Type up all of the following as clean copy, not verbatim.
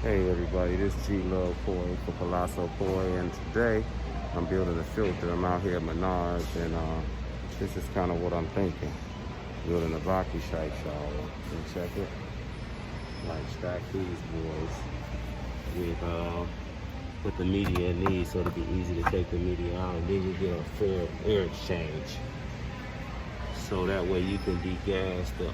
Hey everybody, this is G Love Koi for Palazzo Koi, and today I'm building a filter. I'm out here at Menards, and this is kind of what I'm thinking. Building a Vaki shike shower. And check it. Like stack these boys with the media in these, so it'll be easy to take the media out, and then you get a fair air exchange. So that way you can degas the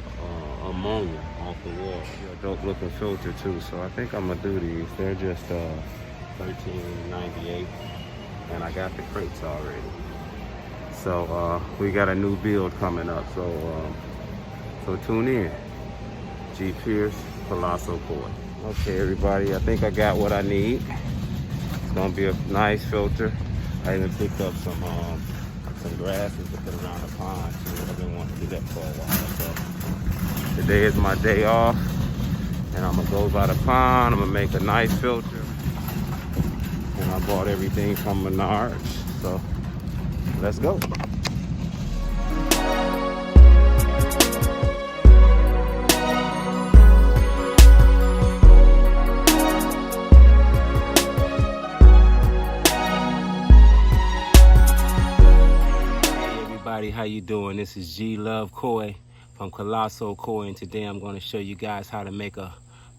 ammonia off the water. A dope looking filter too, so I think I'm gonna do these. They're just $13.98, and I got the crates already. So we got a new build coming up, so tune in. G Pierce, Palazzo Koi. Okay everybody, I think I got what I need. It's gonna be a nice filter. I even picked up some grasses to put around the pond too. I've been wanting to do that for a while. So today is my day off, and I'm gonna go by the pond. I'm gonna make a nice filter, and I bought everything from Menards. So let's go. How you doing? This is G Love Koi from Palazzo Koi, and today I'm going to show you guys how to make a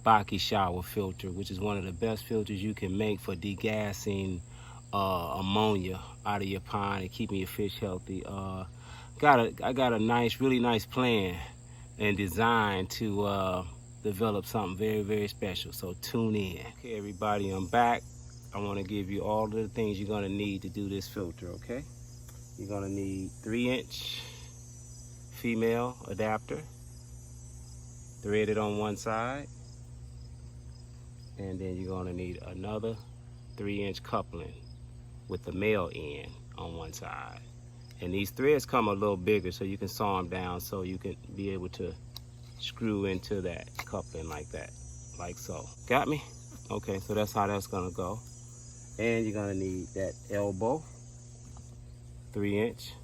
Vaki shower filter, which is one of the best filters you can make for degassing ammonia out of your pond and keeping your fish healthy. I got a really nice plan and design to develop something very special, so tune in. Okay everybody, I'm back. I want to give you all of the things you're going to need to do this filter. Okay, you're gonna need 3-inch female adapter, threaded on one side, and then you're gonna need another 3-inch coupling with the male end on one side. And these threads come a little bigger, so you can saw them down so you can be able to screw into that coupling like that, like so. Got me? Okay, so that's how that's gonna go. And you're gonna need that elbow, 3-inch,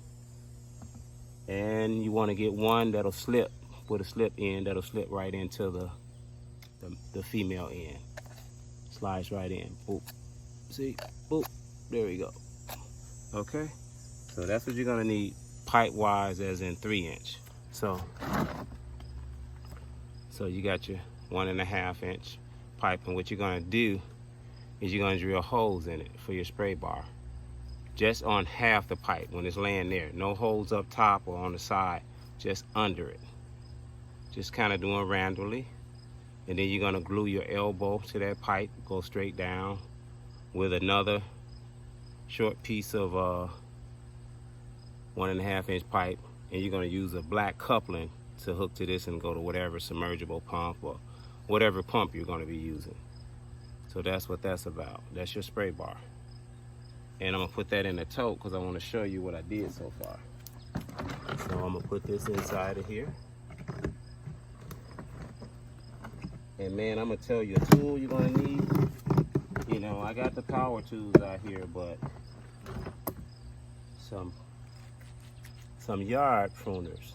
and you want to get one that'll slip with a slip end that'll slip right into the female end. Slides right in. Boop. See? Boop. There we go. Okay, so that's what you're gonna need pipe wise, as in 3-inch. So you got your 1.5-inch pipe, and what you're gonna do is you're gonna drill holes in it for your spray bar. Just on half the pipe when it's laying there. No holes up top or on the side, just under it. Just kind of doing randomly. And then you're gonna glue your elbow to that pipe, go straight down with another short piece of 1.5-inch pipe. And you're gonna use a black coupling to hook to this and go to whatever submergible pump or whatever pump you're gonna be using. So that's what that's about. That's your spray bar. And I'm gonna put that in the tote because I want to show you what I did so far. So I'm gonna put this inside of here. And man, I'm gonna tell you a tool you're gonna need. You know, I got the power tools out here, but some yard pruners.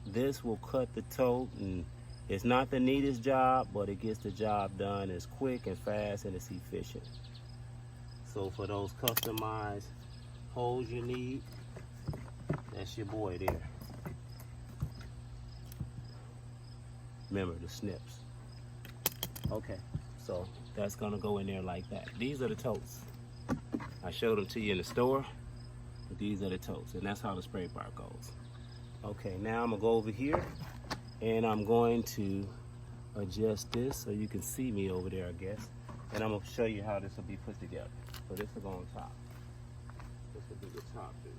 This will cut the tote, and it's not the neatest job, but it gets the job done. It's quick and fast, and it's efficient. So for those customized holes you need, that's your boy there. Remember the snips. Okay, so that's gonna go in there like that. These are the totes. I showed them to you in the store, but these are the totes, and that's how the spray bar goes. Okay, now I'm gonna go over here, and I'm going to adjust this so you can see me over there, I guess. And I'm gonna show you how this will be put together. So this will go on top. This will be the top dude.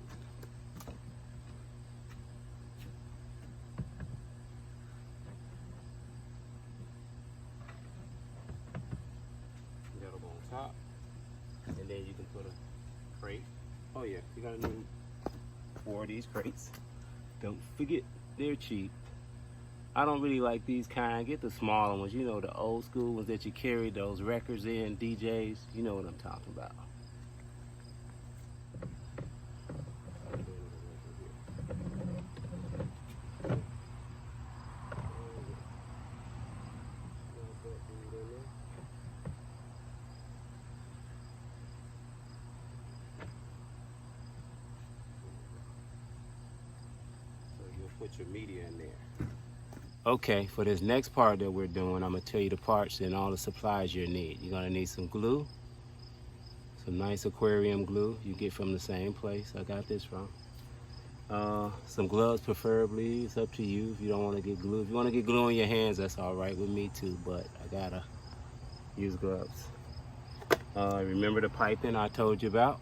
That'll go on top. And then you can put a crate. Oh yeah, you're gonna need 4 of these crates. Don't forget, they're cheap. I don't really like these kind. Get the smaller ones, you know, the old school ones that you carry those records in, DJs. You know what I'm talking about. put your media in there. Okay, for this next part that we're doing, I'm gonna tell you the parts and all the supplies you'll need. You're gonna need some glue, some nice aquarium glue you get from the same place I got this from. Some gloves preferably, it's up to you if you don't want to get glue. If you want to get glue on your hands, that's all right with me too, but I gotta use gloves. Remember the piping I told you about?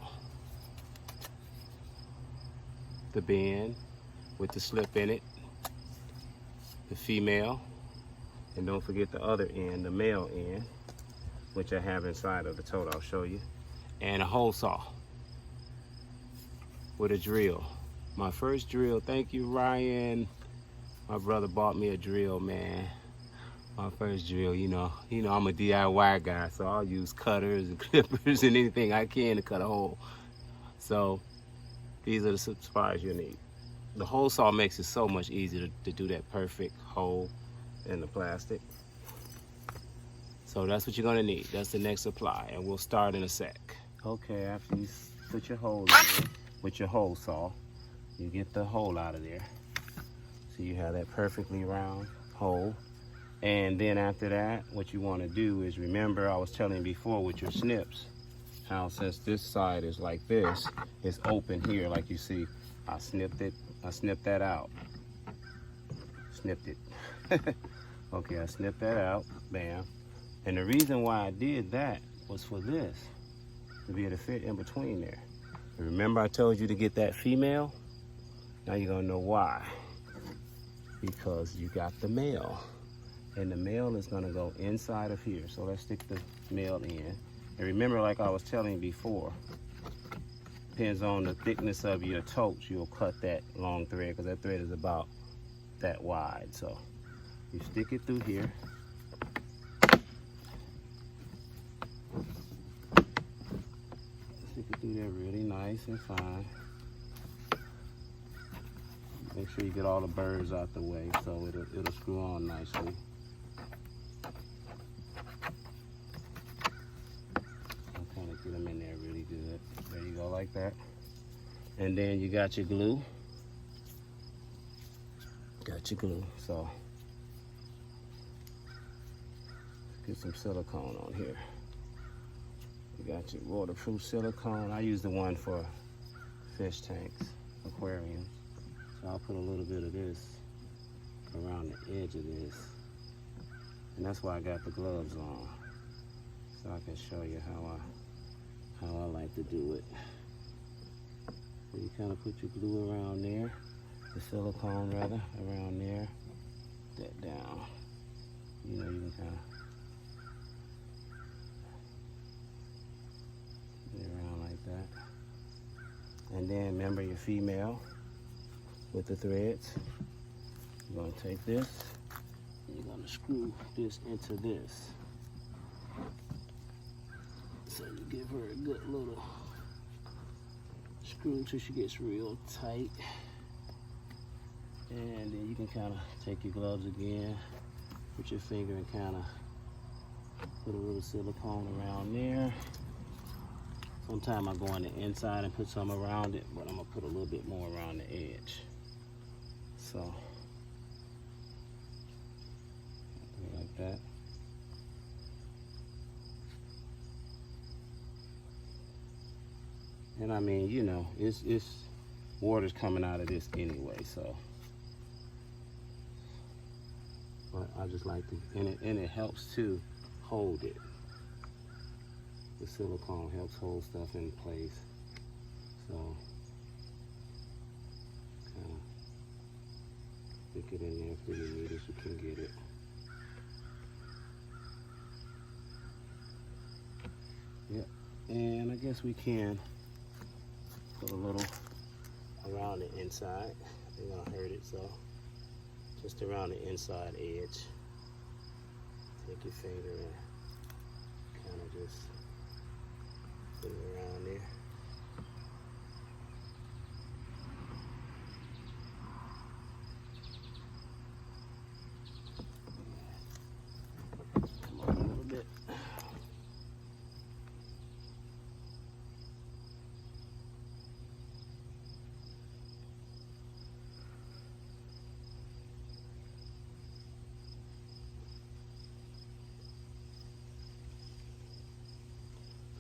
The bend with the slip in it, the female, and don't forget the other end, the male end, which I have inside of the tote, I'll show you, and a hole saw with a drill. My first drill, thank you Ryan. My brother bought me a drill, man. My first drill, you know I'm a DIY guy, so I'll use cutters and clippers and anything I can to cut a hole. So these are the supplies you need. The hole saw makes it so much easier to do that perfect hole in the plastic. So that's what you're gonna need. That's the next supply, and we'll start in a sec. Okay, after you put your hole in with your hole saw, you get the hole out of there. So you have that perfectly round hole. And then after that, what you want to do is, remember I was telling you before with your snips, how since this side is like this, it's open here like you see. I snipped that out. Snipped it. Okay, I snipped that out, bam. And the reason why I did that was for this, to be able to fit in between there. And remember I told you to get that female? Now you're gonna know why. Because you got the male. And the male is gonna go inside of here. So let's stick the male in. And remember, like I was telling you before, depends on the thickness of your totes, you'll cut that long thread, because that thread is about that wide. So you stick it through here. Stick it through there really nice and fine. Make sure you get all the burrs out the way so it'll screw on nicely. I'll kind of get them in there really good. There you go, like that. And then you got your glue. Got your glue. So get some silicone on here. You got your waterproof silicone. I use the one for fish tanks, aquariums. So I'll put a little bit of this around the edge of this. And that's why I got the gloves on. So I can show you how I like to do it. So you kind of put your glue around there, the silicone rather, around there, that down. You know, you can kind of get around like that. And then remember your female with the threads. You're going to take this and you're going to screw this into this. So you give her a good little screw until she gets real tight. And then you can kind of take your gloves again, put your finger and kind of put a little silicone around there. Sometimes I go on the inside and put some around it, but I'm going to put a little bit more around the edge. So, like that. And I mean, you know, it's water's coming out of this anyway, so. But I just like to, and it helps to hold it. The silicone helps hold stuff in place. So, kind of stick it in there for you need as you can get it. Yep, and I guess we can put a little around the inside. They're gonna hurt it, so just around the inside edge. Take your finger and kind of just put it around there. Come on a little bit.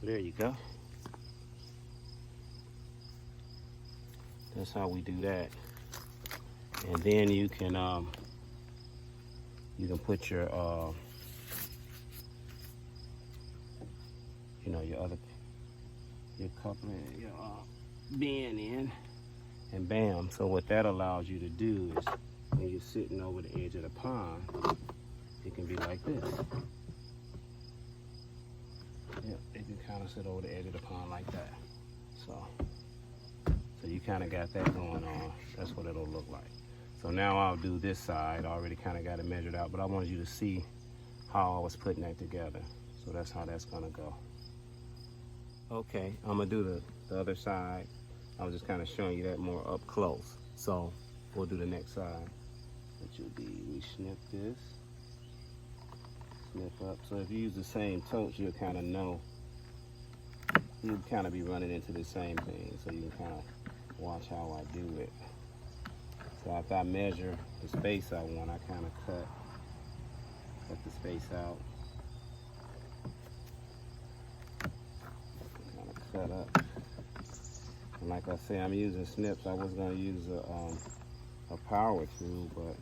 There you go. That's how we do that. And then you can put your your coupling, your bend in, and bam. So what that allows you to do is when you're sitting over the edge of the pond, it can be like this. Yeah, it can kind of sit over the edge of the pond like that. So you kind of got that going on. That's what it'll look like. So now I'll do this side. I already kind of got it measured out, but I wanted you to see how I was putting that together. So that's how that's gonna go. Okay, I'm gonna do the other side. I was just kind of showing you that more up close. So we'll do the next side, which will be, we snip this, snip up. So if you use the same torch, you'll kind of know, you'll kind of be running into the same thing. So you can kind of watch how I do it. So after I measure the space I want, I kind of cut the space out. Kind of cut up. And like I say, I'm using snips. I was going to use a power tool, but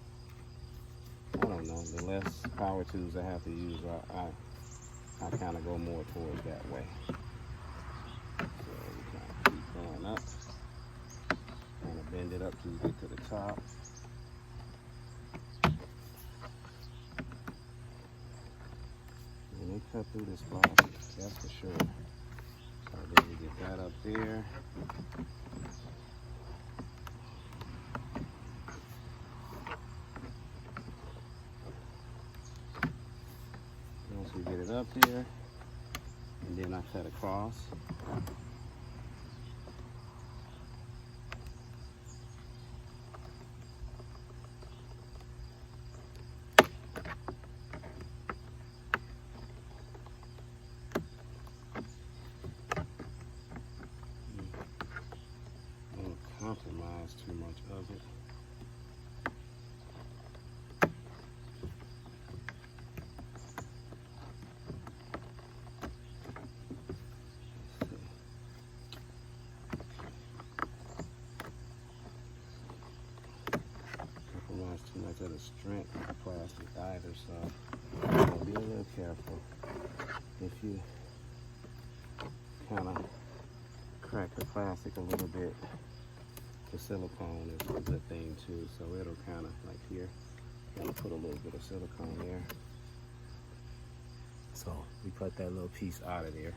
I don't know. The less power tools I have to use, I kind of go more towards that way. So we kind of keep going up. Kind of bend it up till you get to the top. And they cut through this plastic, that's for sure. So then we get that up there. Once we get it up there, and then I cut across. Compromise too much of it. Compromise too much of the strength of the plastic either, so be a little careful. If you kind of crack the plastic a little bit, the silicone is a good thing too, so it'll kind of, like here, kind of put a little bit of silicone there. So we cut that little piece out of there,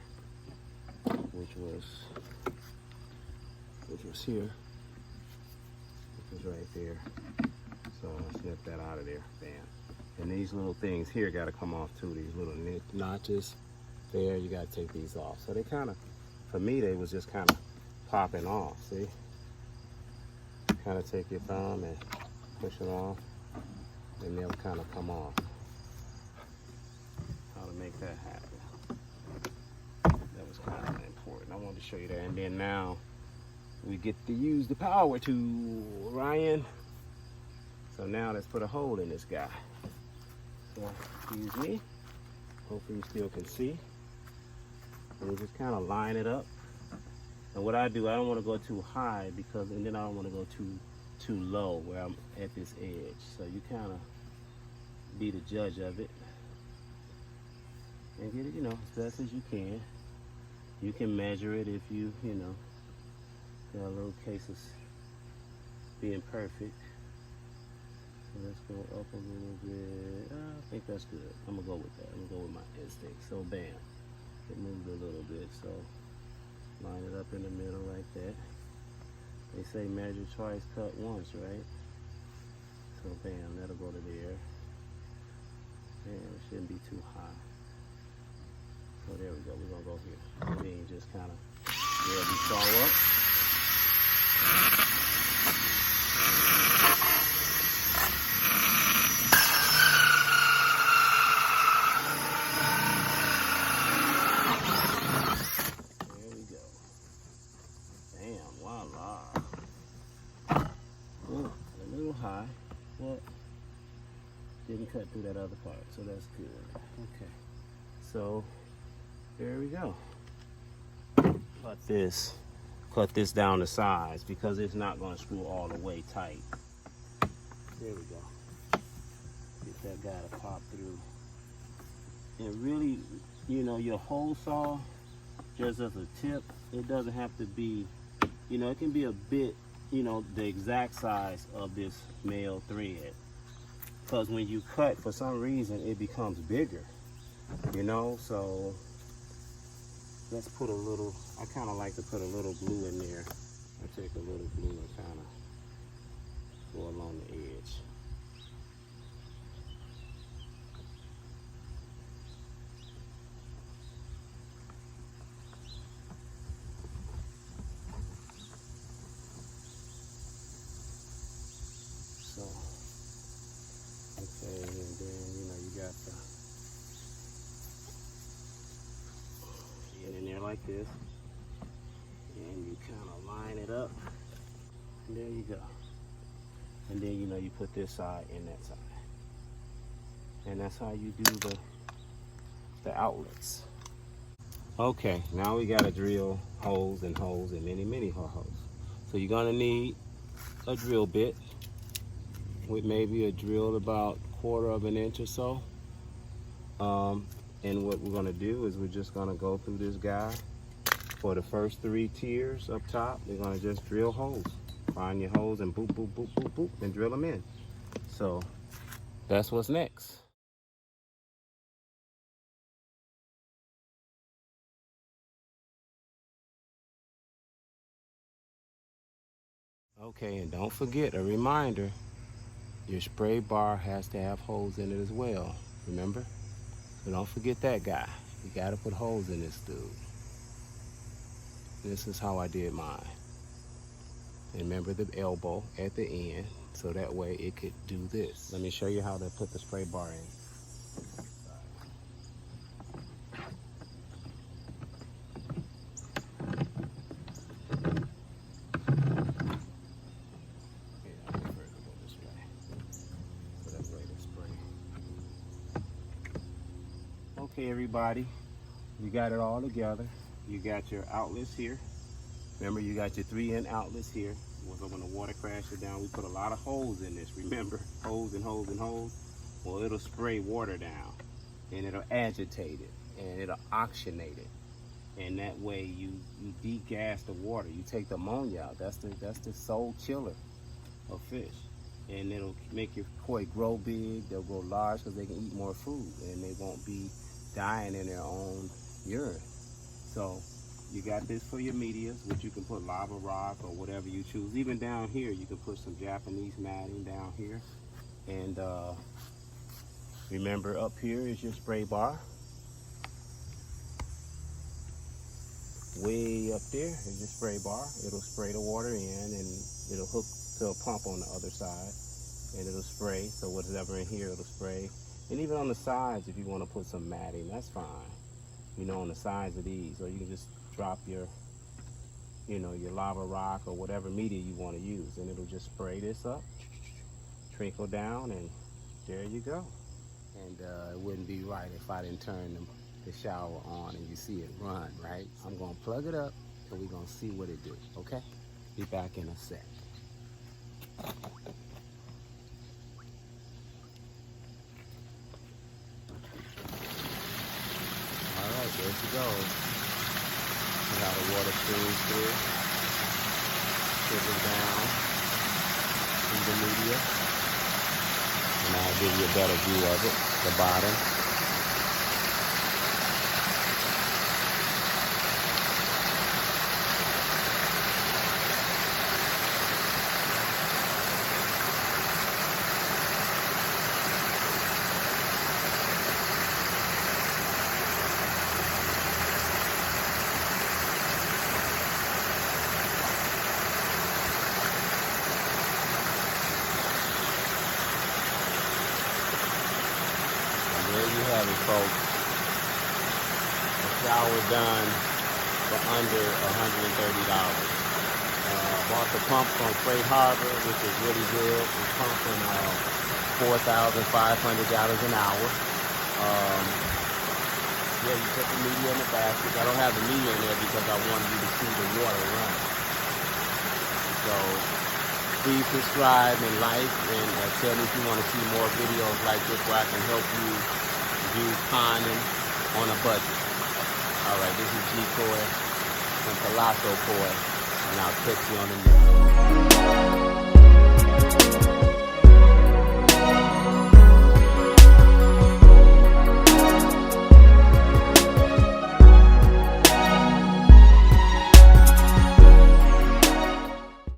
which was here, which was right there. So I snip that out of there, bam. And these little things here got to come off too. These little notches there, you got to take these off. So they kind of, for me, they was just kind of popping off. See? Kind of take your thumb and push it off, and they'll kind of come off. How to make that happen. That was kind of important. I wanted to show you that. And then now we get to use the power tool, Ryan. So now let's put a hole in this guy. So excuse me. Hopefully you still can see. And we just kind of line it up. And what I do, I don't want to go too high and then I don't want to go too low where I'm at this edge. So you kind of be the judge of it and get it, as best as you can. You can measure it if you got a little case of being perfect. So let's go up a little bit. I think that's good. I'm gonna go with that. I'm gonna go with my instinct. So bam, it moved a little bit. So line it up in the middle like that. They say measure twice, cut once, right? So bam, that'll go to there. Bam, it shouldn't be too high. So there we go, we're gonna go here. And then just kind of, there we follow up. High, but didn't cut through that other part, so that's good. Okay, so there we go. cut this down to size because it's not going to screw all the way tight. There we go. Get that guy to pop through. And really, you know, your hole saw, just as a tip, it doesn't have to be, you know, it can be a bit, you know, the exact size of this male thread. Because when you cut, for some reason, it becomes bigger, you know. So let's put a little, I kind of like to put a little glue in there. I take a little glue and kind of go along the edge. So, okay, and then, you know, you got the, get in there like this, and you kind of line it up, and there you go. And then, you know, you put this side in that side. And that's how you do the outlets. Okay, now we gotta drill holes and many holes. So you're gonna need a drill bit with maybe a drill about 1/4 of an inch or so. And what we're gonna do is we're just gonna go through this guy. For the first 3 tiers up top, we're gonna just drill holes. Find your holes and boop, boop, boop, boop, boop, and drill them in. So that's what's next. Okay, and don't forget, a reminder, your spray bar has to have holes in it as well, remember? So don't forget that guy. You gotta put holes in this dude. This is how I did mine. And remember the elbow at the end, so that way it could do this. Let me show you how to put the spray bar in. Okay, everybody, you got it all together. You got your outlets here. Remember, you got your 3-in outlets here. When the water crashes down, we put a lot of holes in this. Remember, holes and holes and holes. Well, it'll spray water down, and it'll agitate it, and it'll oxygenate it. And that way, you degas the water. You take the ammonia out. That's the sole killer of fish. And it'll make your koi grow big. They'll grow large because they can eat more food, and they won't be dying in their own urine. So you got this for your medias, which you can put lava rock or whatever you choose. Even down here, you can put some Japanese matting down here. And remember, up here is your spray bar. Way up there is your spray bar. It'll spray the water in, and it'll hook to a pump on the other side, and it'll spray. So whatever in here, it'll spray. And even on the sides, if you want to put some matting, that's fine. You know, on the sides of these, or you can just drop your, you know, your lava rock or whatever media you want to use, and it'll just spray this up, trickle down, and there you go. And it wouldn't be right if I didn't turn the shower on and you see it run, right? I'm gonna plug it up and we're gonna see what it do, okay? Be back in a sec. Alright, there she goes. See how the water streams through. Trickles down through the media. And I'll give you a better view of it, the bottom. There you have it, folks. A shower done for under $130. Bought the pump from Freight Harbor, which is really good. It's pumping 4,500 gallons an hour. Yeah, you put the media in the basket. I don't have the media in there because I wanted you to see the water run. So please subscribe and like, and tell me if you want to see more videos like this where I can help you do ponding on a budget. All right, this is G Koi from Colosso Koi, and I'll catch you on the next one.